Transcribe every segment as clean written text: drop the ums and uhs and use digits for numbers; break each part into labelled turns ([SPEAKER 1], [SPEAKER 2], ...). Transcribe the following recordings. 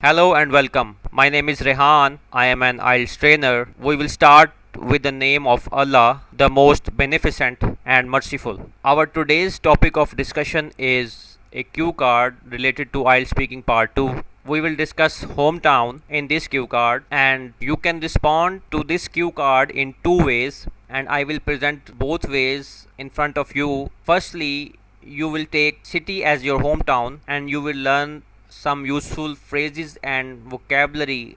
[SPEAKER 1] Hello and welcome. My name is Rehan. I am an IELTS trainer. We will start with the name of Allah, the most beneficent and merciful. Our today's topic of discussion is a cue card related to IELTS speaking part 2. We will discuss hometown in this cue card and you can respond to this cue card in two ways and I will present both ways in front of you. Firstly, you will take city as your hometown and you will learn some useful phrases and vocabulary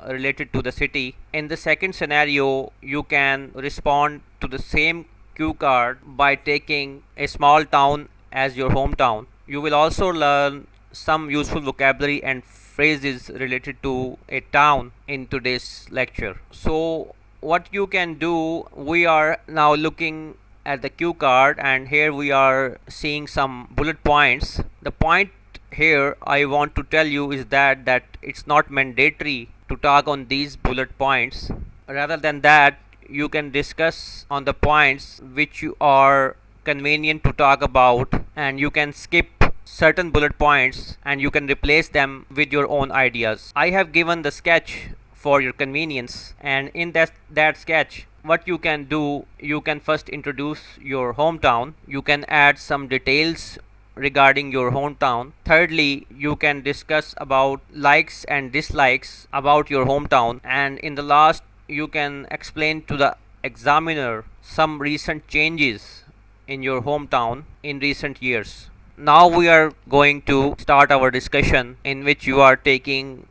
[SPEAKER 1] related to the city. In the second scenario, you can respond to the same cue card by taking a small town as your hometown. You will also learn some useful vocabulary and phrases related to a town in today's lecture. So, what you can do, we are now looking at the cue card and here we are seeing some bullet points. The point here I want to tell you is that it's not mandatory to talk on these bullet points. Rather than that, you can discuss on the points which you are convenient to talk about and you can skip certain bullet points and you can replace them with your own ideas. I have given the sketch for your convenience, and in that sketch what you can do, you can first introduce your hometown, you can add some details regarding your hometown. Thirdly, you can discuss about likes and dislikes about your hometown, and in the last you can explain to the examiner some recent changes in your hometown in recent years. Now we are going to start our discussion in which you are taking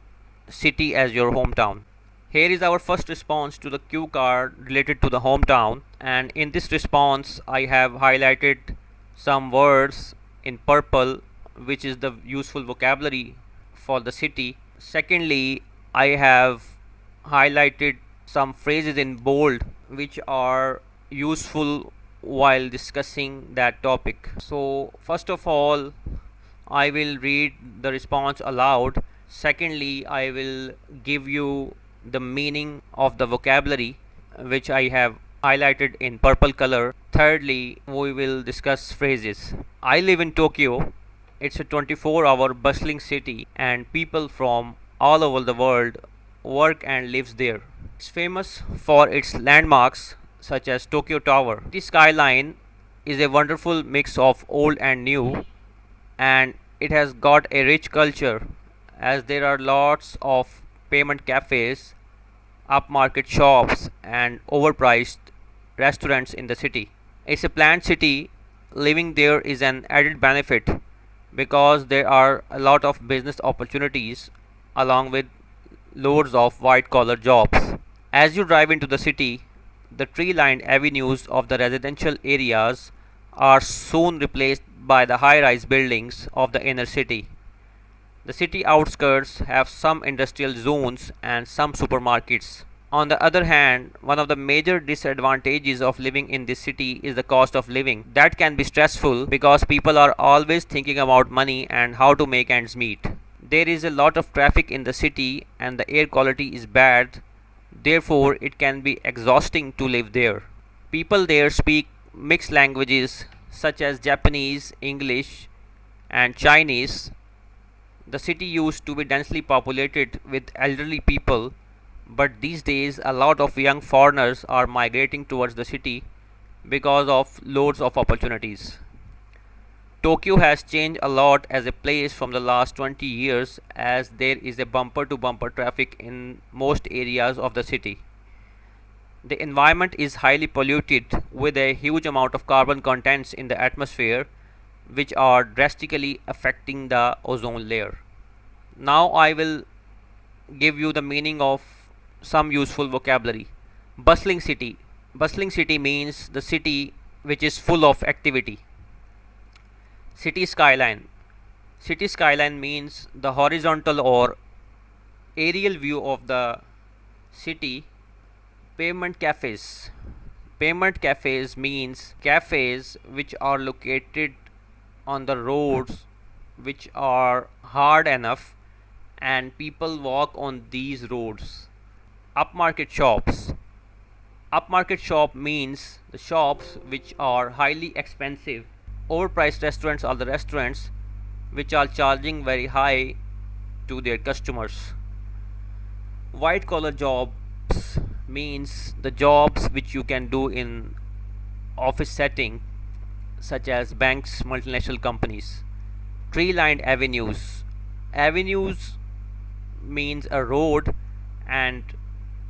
[SPEAKER 1] city as your hometown. Here is our first response to the cue card related to the hometown, and in this response I have highlighted some words in purple which is the useful vocabulary for the city. Secondly, I have highlighted some phrases in bold which are useful while discussing that topic. So first of all, I will read the response aloud. Secondly, I will give you the meaning of the vocabulary which I have highlighted in purple color. Thirdly, we will discuss phrases. I live in Tokyo. It's a 24-hour bustling city and people from all over the world work and lives there. It's famous for its landmarks such as Tokyo Tower. The skyline is a wonderful mix of old and new, and it has got a rich culture as there are lots of payment cafes, upmarket shops and overpriced restaurants in the city. It's a planned city. Living there is an added benefit because there are a lot of business opportunities along with loads of white collar jobs. As you drive into the city, the tree lined avenues of the residential areas are soon replaced by the high rise buildings of the inner city. The city outskirts have some industrial zones and some supermarkets. On the other hand, one of the major disadvantages of living in this city is the cost of living. That can be stressful because people are always thinking about money and how to make ends meet. There is a lot of traffic in the city and the air quality is bad. Therefore, it can be exhausting to live there. People there speak mixed languages such as Japanese, English, and Chinese. The city used to be densely populated with elderly people, but these days a lot of young foreigners are migrating towards the city because of loads of opportunities. Tokyo has changed a lot as a place from the last 20 years as there is a bumper to bumper traffic in most areas of the city. The environment is highly polluted with a huge amount of carbon contents in the atmosphere which are drastically affecting the ozone layer. Now I will give you the meaning of some useful vocabulary. Bustling city. Bustling city means the city which is full of activity. City skyline. City skyline means the horizontal or aerial view of the city. Pavement cafes. Pavement cafes means cafes which are located on the roads which are hard enough and people walk on these roads. Upmarket shops. Upmarket shop means the shops which are highly expensive. Overpriced restaurants are the restaurants which are charging very high to their customers. White collar jobs means the jobs which you can do in office setting, such as banks, multinational companies. Tree lined avenues. Avenues means a road, and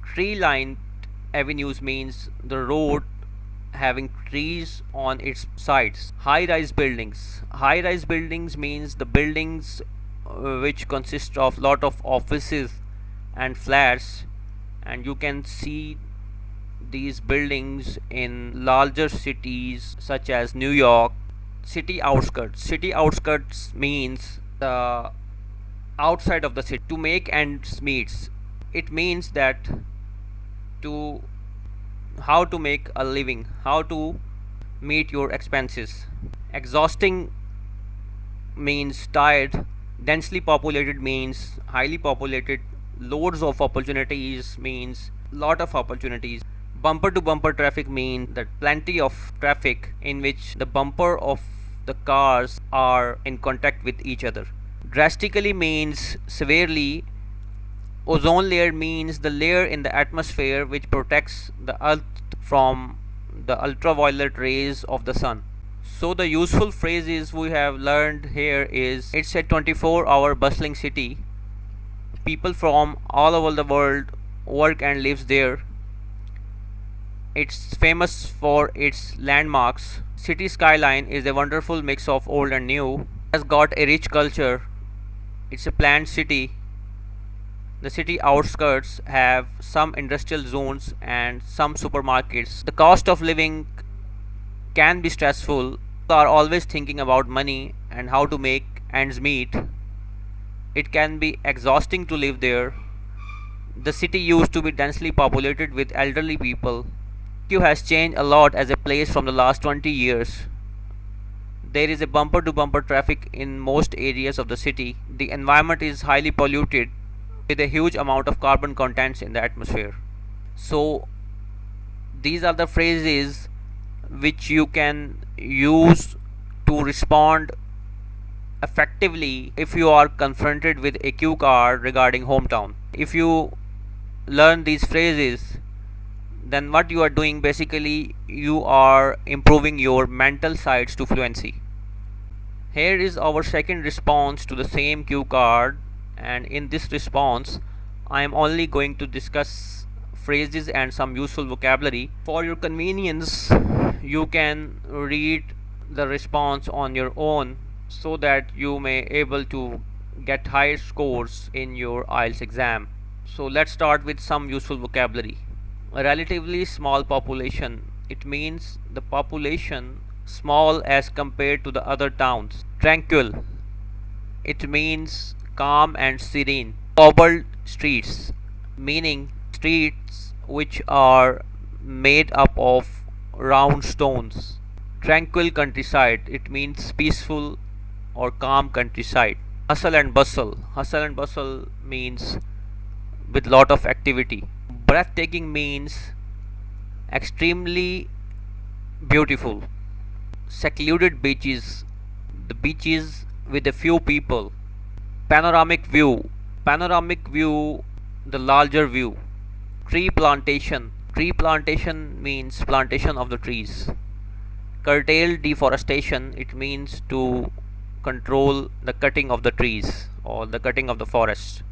[SPEAKER 1] tree lined avenues means the road having trees on its sides. High rise buildings. High rise buildings means the buildings which consist of lot of offices and flats, and you can see these buildings in larger cities such as New York. City outskirts. City outskirts means the outside of the city. To make ends meets. It means that to how to make a living, how to meet your expenses. Exhausting means tired. Densely populated means highly populated. Loads of opportunities means lot of opportunities. Bumper to bumper traffic means that plenty of traffic in which the bumper of the cars are in contact with each other. Drastically means severely. Ozone layer means the layer in the atmosphere which protects the earth from the ultraviolet rays of the sun. So the useful phrases we have learned here is it's a 24-hour bustling city. People from all over the world work and lives there. It's famous for its landmarks. City skyline is a wonderful mix of old and new. It has got a rich culture. It's a planned city. The city outskirts have some industrial zones and some supermarkets. The cost of living can be stressful. People are always thinking about money and how to make ends meet. It can be exhausting to live there. The city used to be densely populated with elderly people. Tokyo has changed a lot as a place from the last 20 years. There is a bumper to bumper traffic in most areas of the city. The environment is highly polluted with a huge amount of carbon contents in the atmosphere. So these are the phrases which you can use to respond effectively if you are confronted with a cue card regarding hometown. If you learn these phrases, then what you are doing basically, you are improving your mental sides to fluency. Here is our second response to the same cue card, and in this response I am only going to discuss phrases and some useful vocabulary. For your convenience, you can read the response on your own so that you may able to get higher scores in your IELTS exam. So let's start with some useful vocabulary. A relatively small population. It means the population small as compared to the other towns. Tranquil. It means calm and serene. Cobbled streets, meaning streets which are made up of round stones. Tranquil countryside. It means peaceful or calm countryside. Hustle and bustle. Hustle and bustle means with lot of activity. Breathtaking means extremely beautiful. Secluded beaches, the beaches with a few people. Panoramic view. Panoramic view, the larger view. Tree plantation. Tree plantation means plantation of the trees. Curtailed deforestation, it means to control the cutting of the trees or the cutting of the forest.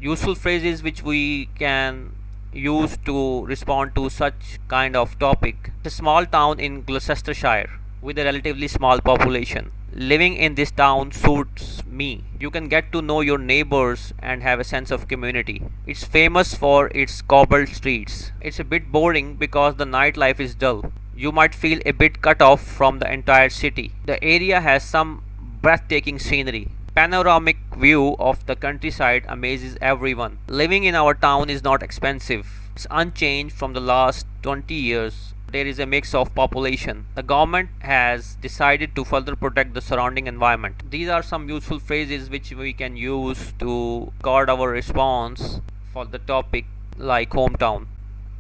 [SPEAKER 1] Useful phrases which we can use to respond to such kind of topic. It's a small town in Gloucestershire with a relatively small population. Living in this town suits me. You can get to know your neighbors and have a sense of community. It's famous for its cobbled streets. It's a bit boring because the nightlife is dull. You might feel a bit cut off from the entire city. The area has some breathtaking scenery. Panoramic view of the countryside amazes everyone. Living in our town is not expensive. It's unchanged from the last 20 years. There is a mix of population. The government has decided to further protect the surrounding environment. These are some useful phrases which we can use to guard our response for the topic like hometown.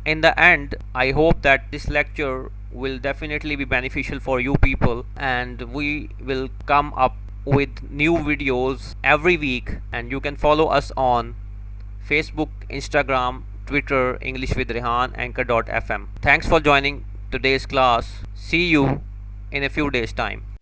[SPEAKER 1] In the end, I hope that this lecture will definitely be beneficial for you people, and we will come up with new videos every week, and you can follow us on Facebook, Instagram, Twitter, English with Rehan, Anchor.fm. Thanks for joining today's class. See you in a few days' time.